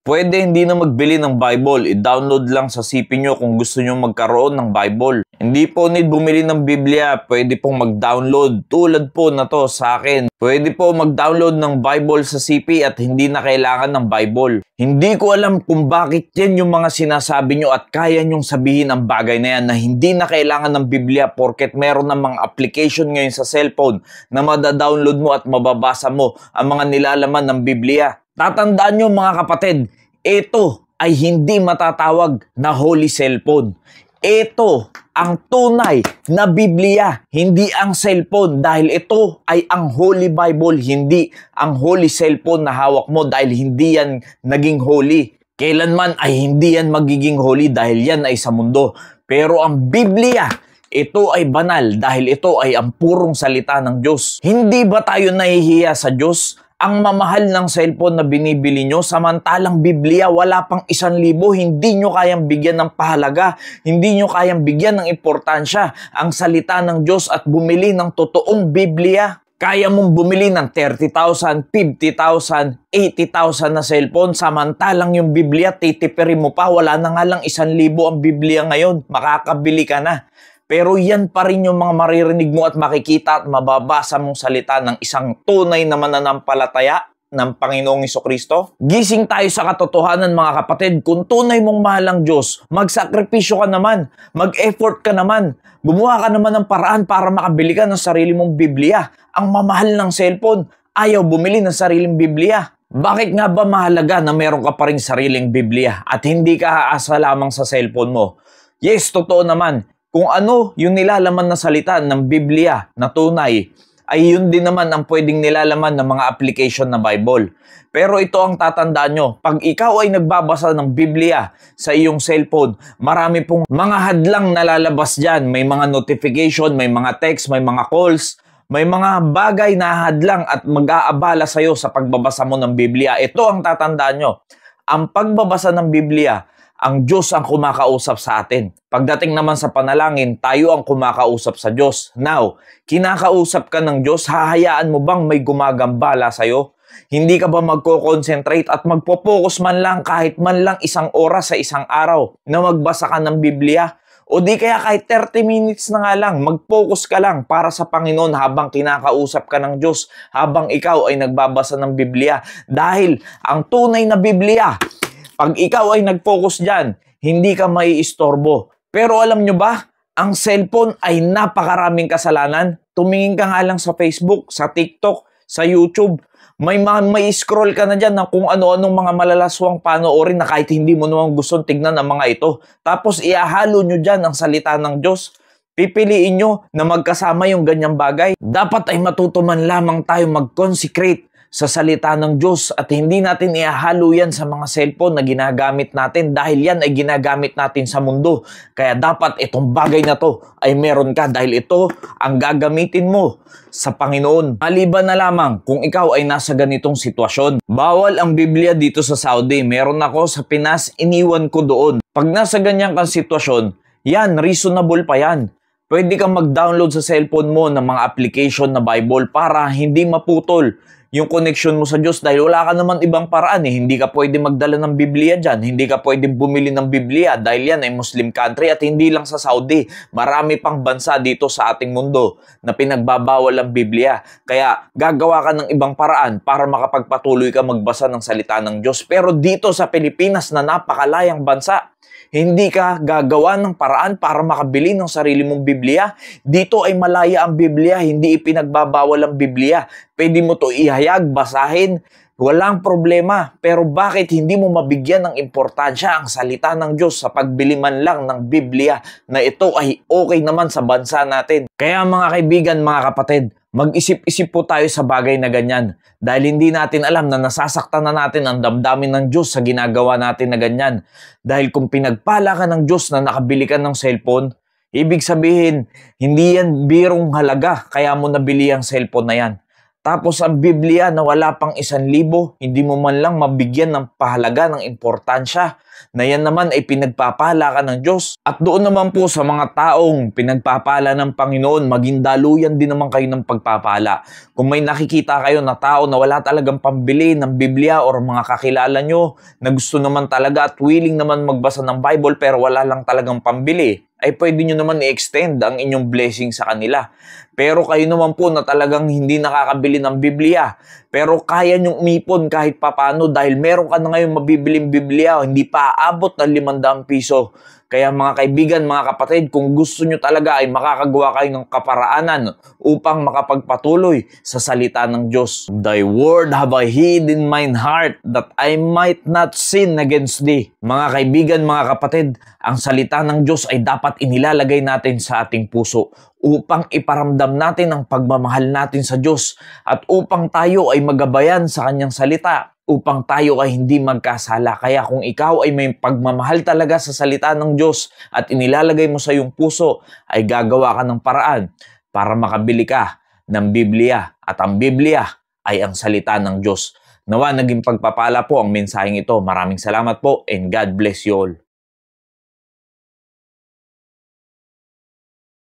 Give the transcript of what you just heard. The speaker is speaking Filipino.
Pwede hindi na magbili ng Bible, i-download lang sa CP nyo kung gusto nyo magkaroon ng Bible. Hindi po need bumili ng Biblia, pwede pong mag-download tulad po na to sa akin. Pwede po mag-download ng Bible sa CP at hindi na kailangan ng Bible. Hindi ko alam kung bakit yan yung mga sinasabi nyo at kaya nyong sabihin ang bagay na yan na hindi na kailangan ng Biblia porket meron ng mga application ngayon sa cellphone na mada-download mo at mababasa mo ang mga nilalaman ng Biblia. Tatandaan nyo mga kapatid, ito ay hindi matatawag na holy cellphone. Ito ang tunay na Biblia, hindi ang cellphone dahil ito ay ang Holy Bible, hindi ang holy cellphone na hawak mo dahil hindi yan naging holy. Kailanman ay hindi yan magiging holy dahil yan ay sa mundo. Pero ang Biblia, ito ay banal dahil ito ay ang purong salita ng Diyos. Hindi ba tayo nahihiya sa Diyos? Ang mamahal ng cellphone na binibili nyo, samantalang Biblia wala pang 1,000, hindi nyo kayang bigyan ng pahalaga, hindi nyo kayang bigyan ng importansya ang salita ng Diyos at bumili ng totoong Biblia. Kaya mong bumili ng 30,000, 50,000, 80,000 na cellphone, samantalang yung Biblia, titipirin mo pa, wala na nga lang 1,000 ang Biblia ngayon, makakabili ka na. Pero yan pa rin yung mga maririnig mo at makikita at mababasa mong salita ng isang tunay na mananampalataya ng Panginoong Jesucristo. Gising tayo sa katotohanan mga kapatid, kung tunay mong mahal ang Diyos, magsakripisyo ka naman, mag-effort ka naman, gumawa ka naman ng paraan para makabili ka ng sarili mong Biblia. Ang mamahal ng cellphone, ayaw bumili ng sariling Biblia. Bakit nga ba mahalaga na meron ka pa rin sariling Biblia at hindi ka aasa lamang sa cellphone mo? Yes, totoo naman. Kung ano yung nilalaman na salita ng Biblia na tunay, ay yun din naman ang pwedeng nilalaman ng mga application na Bible. Pero ito ang tatandaan nyo, pag ikaw ay nagbabasa ng Biblia sa iyong cellphone, marami pong mga hadlang na lalabas dyan. May mga notification, may mga text, may mga calls, may mga bagay na hadlang at mag-aabala sa'yo sa pagbabasa mo ng Biblia. Ito ang tatandaan nyo, ang pagbabasa ng Biblia, ang Diyos ang kumakausap sa atin. Pagdating naman sa panalangin, tayo ang kumakausap sa Diyos. Now, kinakausap ka ng Diyos, hahayaan mo bang may gumagambala sa'yo? Hindi ka ba magko-concentrate at magpo-focus man lang kahit man lang 1 oras sa isang araw na magbasa ka ng Biblia? O di kaya kahit 30 minutes na nga lang, mag-focus ka lang para sa Panginoon habang kinakausap ka ng Diyos, habang ikaw ay nagbabasa ng Biblia. Dahil ang tunay na Biblia, pag ikaw ay nag-focus dyan, hindi ka maiistorbo. Pero alam nyo ba, ang cellphone ay napakaraming kasalanan. Tumingin ka nga lang sa Facebook, sa TikTok, sa YouTube. May scroll ka na dyan ng kung ano-anong mga malalaswang panoorin na kahit hindi mo naman gustong tignan ang mga ito. Tapos iahalo nyo dyan ang salita ng Diyos. Pipiliin nyo na magkasama yung ganyang bagay. Dapat ay matutuman lamang tayo mag-consecrate sa salita ng Diyos at hindi natin ihahalo yan sa mga cellphone na ginagamit natin dahil yan ay ginagamit natin sa mundo. Kaya dapat itong bagay na to ay meron ka dahil ito ang gagamitin mo sa Panginoon. Maliban na lamang kung ikaw ay nasa ganitong sitwasyon. Bawal ang Biblia dito sa Saudi. Meron ako sa Pinas, iniwan ko doon. Pag nasa ganyan kang sitwasyon, yan, reasonable pa yan. Pwede kang mag-download sa cellphone mo ng mga application na Bible para hindi maputol yung connection mo sa Diyos dahil wala ka naman ibang paraan eh. Hindi ka pwede magdala ng Biblia dyan. Hindi ka pwede bumili ng Biblia dahil yan ay Muslim country at hindi lang sa Saudi. Marami pang bansa dito sa ating mundo na pinagbabawal ang Biblia. Kaya gagawa ka ng ibang paraan para makapagpatuloy ka magbasa ng salita ng Diyos. Pero dito sa Pilipinas na napakalayang bansa, hindi ka gagawa ng paraan para makabili ng sarili mong Biblia. Dito ay malaya ang Biblia, hindi ipinagbabawal ang Biblia. Pwede mo to ihayag, basahin, walang problema. Pero bakit hindi mo mabigyan ng importansya ang salita ng Diyos sa pagbili man lang ng Biblia na ito ay okay naman sa bansa natin? Kaya mga kaibigan, mga kapatid, mag-isip-isip po tayo sa bagay na ganyan dahil hindi natin alam na nasasaktan na natin ang damdamin ng Diyos sa ginagawa natin na ganyan. Dahil kung pinagpala ka ng Diyos na nakabili ka ng cellphone, ibig sabihin, hindi yan birong halaga kaya mo nabili ang cellphone na yan. Tapos ang Biblia na wala pang 1,000, hindi mo man lang mabigyan ng pahalaga, ng importansya, na yan naman ay pinagpapala ka ng Diyos. At doon naman po sa mga taong pinagpapala ng Panginoon, maging daluyan din naman kayo ng pagpapala. Kung may nakikita kayo na tao na wala talagang pambili ng Biblia or mga kakilala nyo na gusto naman talaga at willing naman magbasa ng Bible pero wala lang talagang pambili, ay pwede nyo naman i-extend ang inyong blessing sa kanila. Pero kayo naman po na talagang hindi nakakabili ng Biblia, pero kaya nyong umipon kahit papano dahil meron ka na ngayon mabibiling Biblia, hindi pa aabot ng 500 piso. Kaya mga kaibigan, mga kapatid, kung gusto nyo talaga ay makakagawa kayo ng kaparaanan upang makapagpatuloy sa salita ng Diyos. Thy word have I hid in mine heart that I might not sin against thee. Mga kaibigan, mga kapatid, ang salita ng Diyos ay dapat inilalagay natin sa ating puso upang iparamdam natin ang pagmamahal natin sa Diyos at upang tayo ay magabayan sa Kanyang salita, upang tayo ay hindi magkasala. Kaya kung ikaw ay may pagmamahal talaga sa salita ng Diyos at inilalagay mo sa iyong puso, ay gagawa ka ng paraan para makabili ka ng Biblia. At ang Biblia ay ang salita ng Diyos. Nawa naging pagpapala po ang mensaheng ito. Maraming salamat po and God bless you all.